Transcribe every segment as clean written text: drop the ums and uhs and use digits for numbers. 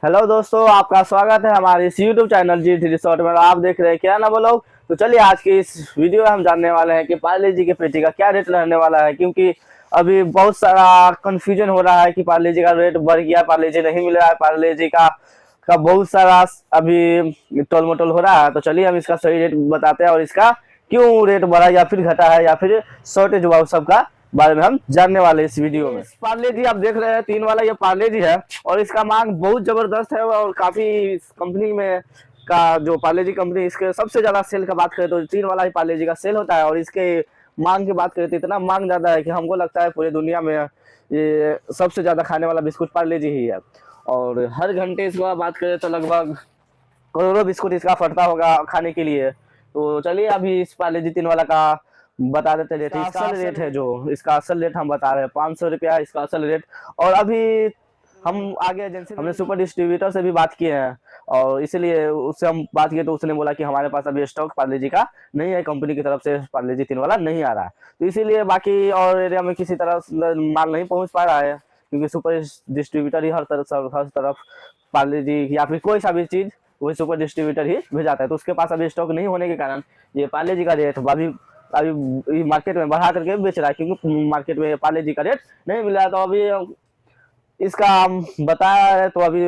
Hello दोस्तों, आपका स्वागत है हमारे इस YouTube चैनल जी थ्री शॉर्ट में। आप देख रहे हैं क्या ना बोलो। तो चलिए आज की इस वीडियो में हम जानने वाले हैं कि पार्ले जी के पेटी का क्या रेट रहने वाला है, क्योंकि अभी बहुत सारा कंफ्यूजन हो रहा है कि पार्ले जी का रेट बढ़ गया, पार्ले जी नहीं मिल रहा है, पार्ले जी का बहुत सारा अभी टोल मटोल हो रहा है। तो चलिए हम इसका सही रेट बताते हैं और इसका क्यों रेट बढ़ा या फिर घटा है या फिर शॉर्टेज हुआ, सबका बारे में हम जानने वाले इस वीडियो में। पार्ले जी आप देख रहे हैं, 3 वाला ये पार्ले जी है और इसका मांग बहुत जबरदस्त है और काफी कंपनी में का जो पार्ले जी कंपनी, इसके सबसे ज्यादा सेल का बात करें तो 3 वाला ही पार्ले जी का सेल होता है। और इसके मांग की बात करें तो इतना मांग ज्यादा है कि हमको लगता है पूरी दुनिया में ये सबसे ज्यादा खाने वाला बिस्कुट पार्ले जी ही है। और हर घंटे इसका बात करें तो लगभग करोड़ों बिस्कुट इसका फटता होगा खाने के लिए। तो चलिए अभी इस पार्ले जी 3 वाला का बता देते रेट। इसका असल रेट है, जो इसका असल रेट हम बता रहे हैं 500 रुपया इसका असल रेट। और अभी हम आगे एजेंसी हमने सुपर डिस्ट्रीब्यूटर से भी बात किए हैं और इसीलिए उससे हम बात किए तो उसने बोला कि हमारे पास अभी स्टॉक पार्ले जी का नहीं है, कंपनी की तरफ से पार्ले जी 3 वाला नहीं आ रहा है। तो इसीलिए बाकी और एरिया में किसी तरह माल नहीं पहुंच पा रहा है, क्योंकि सुपर डिस्ट्रीब्यूटर ही हर तरफ पार्ले जी या फिर कोई सा भी चीज वही सुपर डिस्ट्रीब्यूटर ही भेजाता है। तो उसके पास अभी स्टॉक नहीं होने के कारण ये पार्ले जी का रेट अभी अभी मार्केट में बढ़ा करके बेच रहा है, क्योंकि मार्केट में पार्ले जी का रेट नहीं मिल रहा। तो अभी इसका हम बताया है तो अभी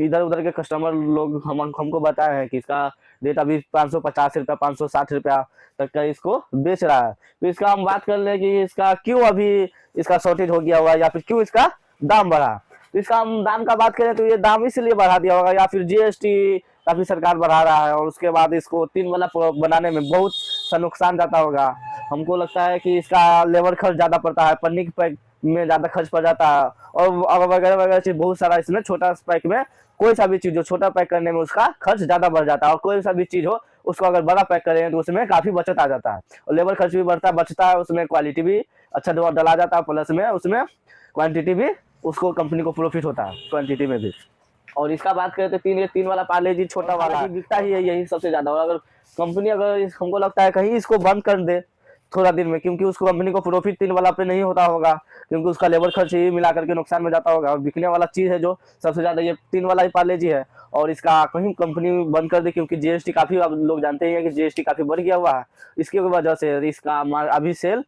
इधर उधर के कस्टमर लोग हमको बताए हैं कि इसका रेट अभी 550 रुपया 560 रुपया तक का इसको बेच रहा है। तो इसका हम बात कर ले कि इसका क्यों अभी इसका शॉर्टेज हो गया हुआ या फिर क्यों इसका दाम बढ़ा। तो इसका हम दाम का बात करें तो ये दाम इसलिए बढ़ा दिया होगा या फिर जीएसटी काफी सरकार बढ़ा रहा है और उसके बाद इसको 3 वाला बनाने में बहुत सा नुकसान जाता होगा। हमको लगता है कि इसका लेबर खर्च ज्यादा पड़ता है, पन्नी के पैक में ज्यादा खर्च पड़ जाता है और वगैरह वगैरह चीज बहुत सारा। इसमें छोटा पैक में कोई सा भी चीज हो, छोटा पैक करने में उसका खर्च ज्यादा बढ़ जाता है और कोई सा भी चीज हो उसको अगर बड़ा पैक करें तो उसमें काफी बचत आ जाता है और लेबर खर्च भी बचता है, उसमें क्वालिटी भी अच्छा डला जाता है, प्लस में उसमें क्वांटिटी भी उसको कंपनी को प्रॉफिट होता है क्वांटिटी में भी। और इसका बात करें तो 3 वाला पार्ले जी छोटा वाला बिकता ही है यही सबसे ज्यादा। और अगर कंपनी अगर हमको लगता है कहीं इसको बंद कर दे थोड़ा दिन में, क्योंकि उसको कंपनी को प्रॉफिट 3 वाला पे नहीं होता होगा, क्योंकि उसका लेबर खर्च ही मिला करके नुकसान में जाता होगा। और बिकने वाला चीज है जो सबसे ज्यादा ये 3 वाला ही पार्ले जी है। और इसका कहीं कंपनी बंद कर दे, क्योंकि जीएसटी काफी, अब लोग जानते ही हैं कि जीएसटी काफी बढ़ गया हुआ है, इसकी वजह से इसका अभी सेल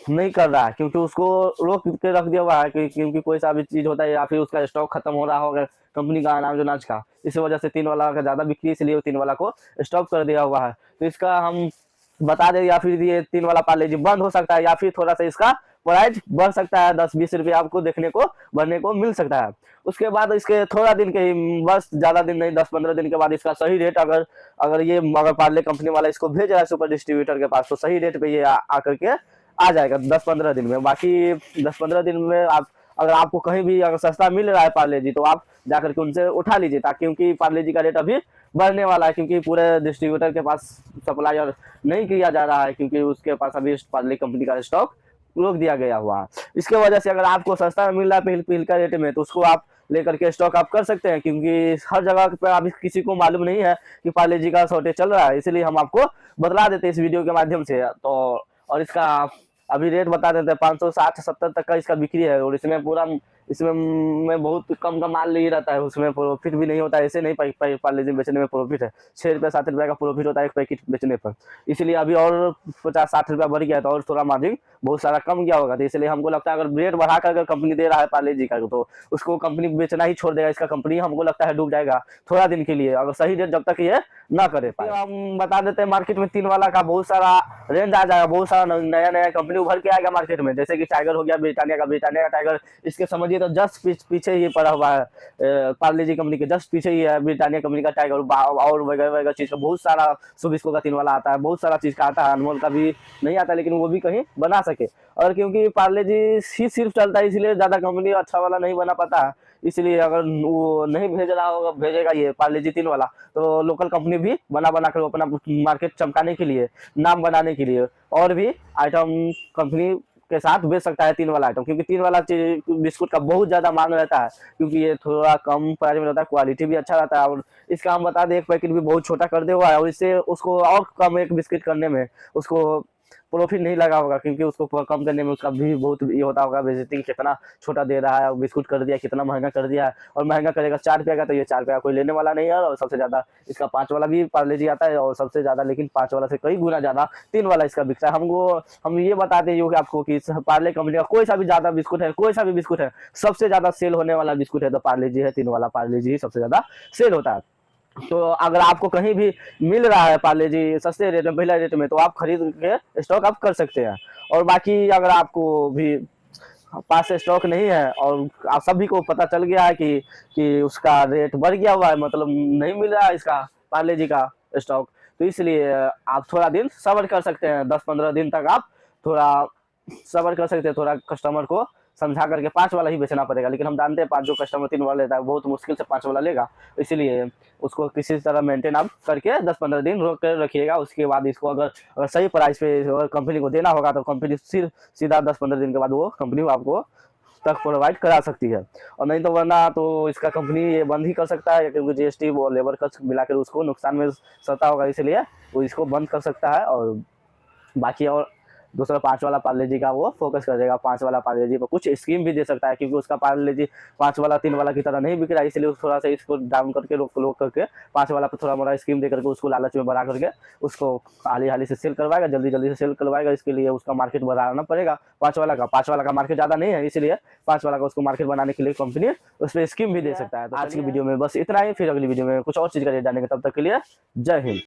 नहीं कर रहा है, क्योंकि उसको रोक के रख दिया हुआ है क्योंकि कोई सा भी चीज होता है या फिर उसका स्टॉक खत्म हो रहा होगा कंपनी का अनाज अनाज का, इस वजह से 3 वाला का ज्यादा बिक्री, इसलिए 3 वाला को स्टॉप कर दिया हुआ है। तो इसका हम बता दें या फिर ये 3 वाला पार्ले जी बंद हो सकता है या फिर थोड़ा सा इसका प्राइस बढ़ सकता है, 10-20 रुपया आपको देखने को बढ़ने को मिल सकता है। उसके बाद इसके थोड़ा दिन के ही, बस ज्यादा दिन नहीं, 10-15 दिन के बाद इसका सही रेट अगर पार्ले कंपनी वाला इसको भेज रहा है सुपर डिस्ट्रीब्यूटर के पास, तो सही रेट पे ये आकर के आ जाएगा 10-15 दिन में। बाकी 10-15 दिन में आप अगर आपको कहीं भी अगर सस्ता मिल रहा है पार्ले जी तो आप जाकर के उनसे उठा लीजिए, ताकि क्योंकि पार्ले जी का रेट अभी बढ़ने वाला है, क्योंकि पूरे डिस्ट्रीब्यूटर के पास सप्लायर नहीं किया जा रहा है, क्योंकि उसके पास अभी पार्ले कंपनी का स्टॉक रोक दिया गया हुआ है। इसके वजह से अगर आपको सस्ता मिल रहा है पिल का रेट में तो उसको आप लेकर के स्टॉक आप कर सकते हैं, क्योंकि हर जगह पे अभी किसी को मालूम नहीं है कि पार्ले जी का शॉर्टेज चल रहा है, इसलिए हम आपको बतला देते हैं इस वीडियो के माध्यम से। तो और इसका अभी रेट बता देते हैं 560-70 तक का इसका बिक्री है। और इसमें मैं बहुत कम का माल नहीं रहता है, उसमें प्रॉफिट भी नहीं होता है, ऐसे नहीं पार्ले जी बेचने में प्रॉफिट है, 6 रुपया 7 रुपया का प्रॉफिट होता है एक पैकेट बेचने पर। इसलिए अभी और 50-60 रुपया बढ़ गया था और थोड़ा मार्जिन बहुत सारा कम गया होगा। तो इसलिए हमको लगता है अगर रेट बढ़ा कर अगर कंपनी दे रहा है पार्ले जी का तो उसको कंपनी बेचना ही छोड़ देगा, इसका कंपनी हमको लगता है डूब जाएगा थोड़ा दिन के लिए, अगर सही रेट जब तक ये ना करे पाए। हम बता देते हैं मार्केट में 3 वाला का बहुत सारा रेंज आ जाएगा, बहुत सारा नया नया कंपनी उभर के आएगा मार्केट में, जैसे कि टाइगर हो गया, ब्रिटानिया का टाइगर, इसके समझिए तो जस्ट पीछे ही पड़ा हुआ है पार्ले जी कंपनी के जस्ट पीछे ही है ब्रिटानिया कंपनी का टाइगर। और वगैरह वगैरह चीज का बहुत सारा सुबिस्को का 3 वाला आता है, बहुत सारा चीज का आता है, अनमोल का भी नहीं आता, लेकिन वो भी कहीं बना सके। और क्योंकि पार्ले जी ही सिर्फ चलता है, इसलिए ज्यादा कंपनी अच्छा वाला नहीं बना पाता है, इसलिए अगर वो नहीं भेज रहा होगा, भेजेगा ये पार्ले जी 3 वाला, तो लोकल कंपनी भी बना कर अपना मार्केट चमकाने के लिए, नाम बनाने के लिए और भी आइटम कंपनी के साथ बेच सकता है 3 वाला आइटम, क्योंकि 3 वाला बिस्कुट का बहुत ज्यादा मांग रहता है, क्योंकि ये थोड़ा कम प्राइस में रहता है, क्वालिटी भी अच्छा रहता है। और इसका हम बता दें एक पैकेट भी बहुत छोटा कर दे हुआ है और इससे उसको और कम एक बिस्किट करने में उसको प्रॉफिट नहीं लगा होगा, क्योंकि उसको कम करने में उसका भी बहुत ये होता होगा बेइज्जती, कितना छोटा दे रहा है, बिस्कुट कर दिया, कितना महंगा कर दिया है। और महंगा करेगा 4 रुपये का, तो ये 4 रुपये का कोई लेने वाला नहीं है। और सबसे ज़्यादा इसका 5 वाला भी पार्ले जी आता है, और सबसे ज़्यादा लेकिन 5 वाला से कई गुना ज़्यादा 3 वाला इसका बिकता है। हम ये बताते हैं कि आपको कि पार्ले कंपनी का कोई सा भी ज़्यादा बिस्कुट है, कोई सा भी बिस्कुट है, सबसे ज़्यादा सेल होने वाला बिस्कुट है तो पार्ले जी है। 3 वाला पार्ले जी ही सबसे ज़्यादा सेल होता है। तो अगर आपको कहीं भी मिल रहा है पार्ले जी सस्ते रेट में, पहला रेट में, तो आप खरीद के स्टॉक आप कर सकते हैं। और बाकी अगर आपको भी पास से स्टॉक नहीं है और आप सभी को पता चल गया है कि उसका रेट बढ़ गया हुआ है, मतलब नहीं मिल रहा है इसका पार्ले जी का स्टॉक, तो इसलिए आप थोड़ा दिन सब्र कर सकते हैं। 10-15 दिन तक आप थोड़ा सब्र कर सकते हैं। थोड़ा कस्टमर को समझा करके 5 वाला ही बेचना पड़ेगा। लेकिन हम जानते हैं 5 जो कस्टमर 3 वाला लेता है बहुत मुश्किल से 5 वाला लेगा, इसीलिए उसको किसी तरह मेंटेन आप करके 10-15 दिन रोक कर रखिएगा। उसके बाद इसको अगर सही प्राइस पे अगर कंपनी को देना होगा तो कंपनी सीधा 10-15 दिन के बाद वो कंपनी आपको तक प्रोवाइड करा सकती है। और नहीं तो वरना तो इसका कंपनी ये बंद ही कर सकता है, क्योंकि जीएसटी वो लेबर खर्च मिलाकर उसको नुकसान में सता होगा, इसलिए वो इसको बंद कर सकता है। और बाकी और दूसरा 5 वाला पार्ले जी का वो फोकस कर देगा। 5 वाला पार्ले जी पर कुछ स्कीम भी दे सकता है, क्योंकि उसका पार्ले जी 5 वाला 3 वाला की तरह नहीं बिक रहा है, इसलिए थोड़ा सा इसको डाउन करके रोक करके 5 वाला पर थोड़ा मोड़ा स्कीम दे करके उसको लालच में बढ़ा करके उसको हाली से सेल करवाएगा, जल्दी से सेल करवाएगा। इसके लिए उसका मार्केट बढ़ाना पड़ेगा 5 वाला का। 5 वाला का मार्केट ज़्यादा नहीं है, इसलिए 5 वाला का उसको मार्केट बनाने के लिए कंपनी उस पर स्कीम भी दे सकता है। तो आज की वीडियो में बस इतना ही, फिर अगली वीडियो में कुछ और चीज़ का रेट जानने के, तब तक के लिए जय हिंद।